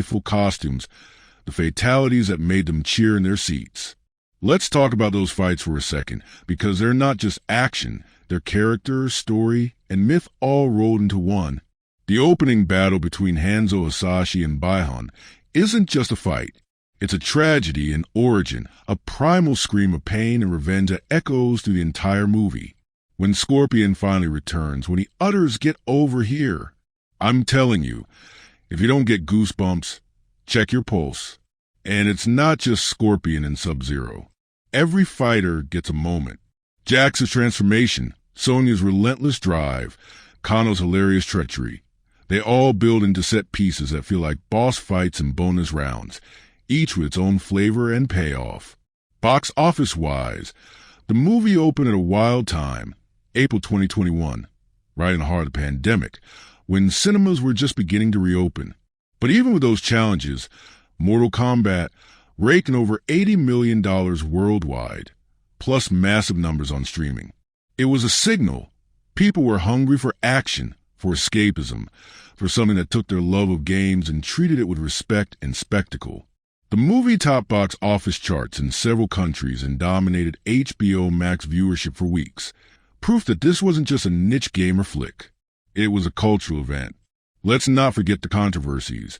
faithful costumes, the fatalities that made them cheer in their seats. Let's talk about those fights for a second, because they're not just action, they're character, story, and myth all rolled into one. The opening battle between Hanzo Hasashi and Baihon isn't just a fight. It's a tragedy in origin, a primal scream of pain and revenge that echoes through the entire movie. When Scorpion finally returns, when he utters, "Get over here," I'm telling you, if you don't get goosebumps, check your pulse. And it's not just Scorpion and Sub-Zero. Every fighter gets a moment. Jax's transformation, Sonya's relentless drive, Kano's hilarious treachery. They all build into set pieces that feel like boss fights and bonus rounds, each with its own flavor and payoff. Box office-wise, the movie opened at a wild time, April 2021, right in the heart of the pandemic, when cinemas were just beginning to reopen. But even with those challenges, Mortal Kombat raked in over $80 million worldwide, plus massive numbers on streaming. It was a signal. People were hungry for action, for escapism, for something that took their love of games and treated it with respect and spectacle. The movie topped box office charts in several countries and dominated HBO Max viewership for weeks, proof that this wasn't just a niche gamer flick. It was a cultural event. Let's not forget the controversies,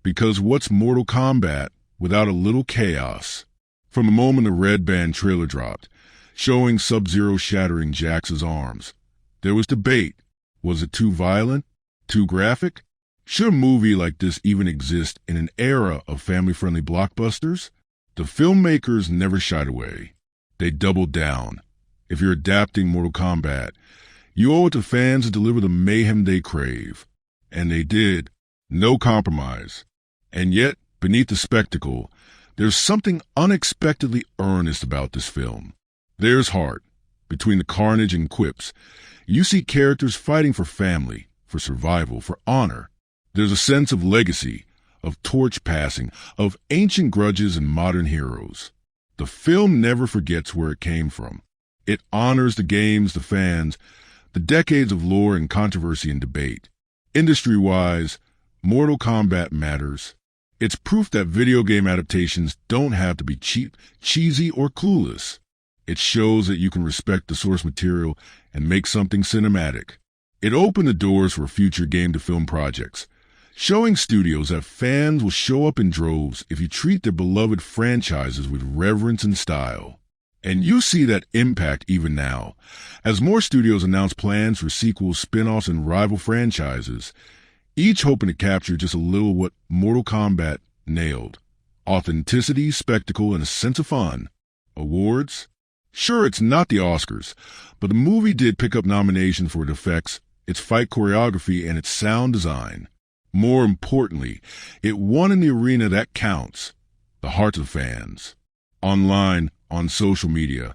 because what's Mortal Kombat without a little chaos? From the moment the Red Band trailer dropped, showing Sub-Zero shattering Jax's arms, there was debate. Was it too violent? Too graphic? Should a movie like this even exist in an era of family-friendly blockbusters? The filmmakers never shied away. They doubled down. If you're adapting Mortal Kombat, you owe it to fans to deliver the mayhem they crave. And they did. No compromise. And yet, beneath the spectacle, there's something unexpectedly earnest about this film. There's heart. Between the carnage and quips, you see characters fighting for family, for survival, for honor. There's a sense of legacy, of torch passing, of ancient grudges and modern heroes. The film never forgets where it came from. It honors the games, the fans, the decades of lore and controversy and debate. Industry-wise, Mortal Kombat matters. It's proof that video game adaptations don't have to be cheap, cheesy, or clueless. It shows that you can respect the source material and make something cinematic. It opened the doors for future game-to-film projects, showing studios that fans will show up in droves if you treat their beloved franchises with reverence and style. And you see that impact even now, as more studios announce plans for sequels, spin-offs, and rival franchises, each hoping to capture just a little what Mortal Kombat nailed: authenticity, spectacle, and a sense of fun. Awards? Sure, it's not the Oscars, but the movie did pick up nominations for its effects, its fight choreography, and its sound design. More importantly, it won in the arena that counts: the hearts of fans. Online, on social media,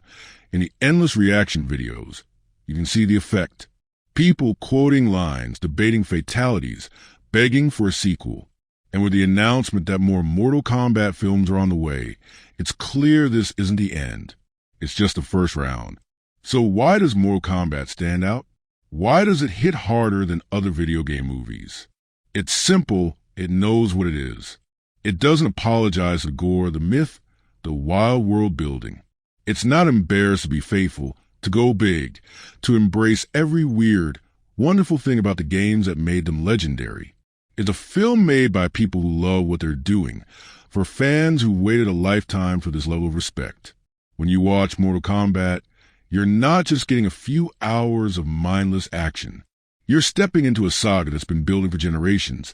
in the endless reaction videos, you can see the effect. People quoting lines, debating fatalities, begging for a sequel. And with the announcement that more Mortal Kombat films are on the way, it's clear this isn't the end. It's just the first round. So why does Mortal Kombat stand out? Why does it hit harder than other video game movies? It's simple. It knows what it is. It doesn't apologize for the gore, the myth, the wild world building. It's not embarrassed to be faithful, to go big, to embrace every weird, wonderful thing about the games that made them legendary. It's a film made by people who love what they're doing, for fans who waited a lifetime for this level of respect. When you watch Mortal Kombat, you're not just getting a few hours of mindless action. You're stepping into a saga that's been building for generations,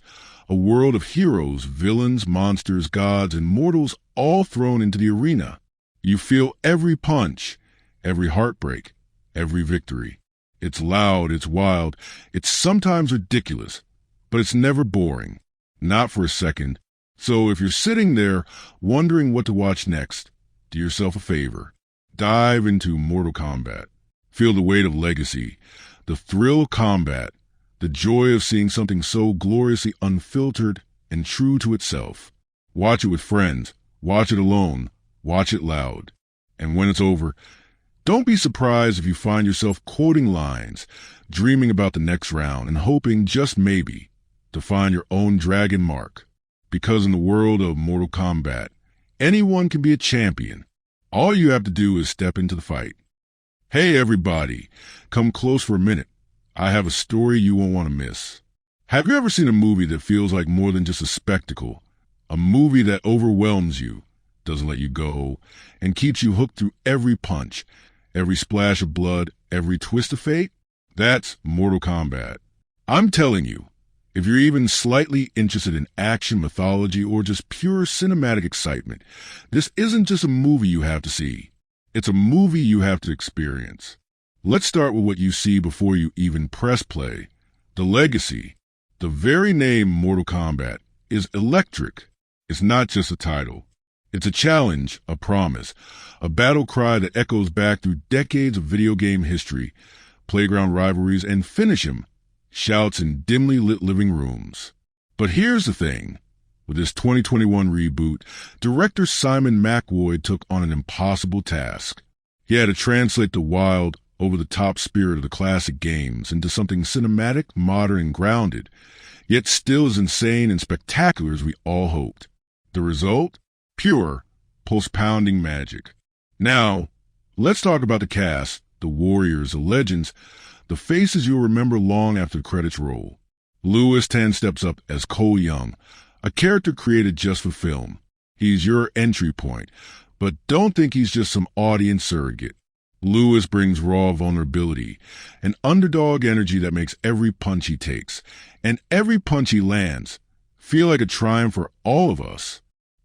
a world of heroes, villains, monsters, gods, and mortals all thrown into the arena. You feel every punch, every heartbreak, every victory. It's loud, it's wild, it's sometimes ridiculous, but it's never boring. Not for a second. So if you're sitting there wondering what to watch next, do yourself a favor. Dive into Mortal Kombat. Feel the weight of legacy, the thrill of combat, the joy of seeing something so gloriously unfiltered and true to itself. Watch it with friends. Watch it alone. Watch it loud. And when it's over, don't be surprised if you find yourself quoting lines, dreaming about the next round, and hoping, just maybe, to find your own dragon mark. Because in the world of Mortal Kombat, anyone can be a champion. All you have to do is step into the fight. Hey everybody, come close for a minute. I have a story you won't want to miss. Have you ever seen a movie that feels like more than just a spectacle? A movie that overwhelms you, doesn't let you go, and keeps you hooked through every punch, every splash of blood, every twist of fate? That's Mortal Kombat. I'm telling you, if you're even slightly interested in action, mythology, or just pure cinematic excitement, this isn't just a movie you have to see. It's a movie you have to experience. Let's start with what you see before you even press play. The legacy. The very name Mortal Kombat is electric. It's not just a title. It's a challenge, a promise, a battle cry that echoes back through decades of video game history, playground rivalries, and finish 'em shouts in dimly lit living rooms. But here's the thing. With this 2021 reboot, director Simon McWoy took on an impossible task. He had to translate the wild, over-the-top spirit of the classic games into something cinematic, modern, and grounded, yet still as insane and spectacular as we all hoped. The result? Pure, pulse-pounding magic. Now, let's talk about the cast, the warriors, the legends, the faces you'll remember long after the credits roll. Lewis Tan steps up as Cole Young, a character created just for film. He's your entry point, but don't think he's just some audience surrogate. Lewis brings raw vulnerability, an underdog energy that makes every punch he takes, and every punch he lands, feel like a triumph for all of us.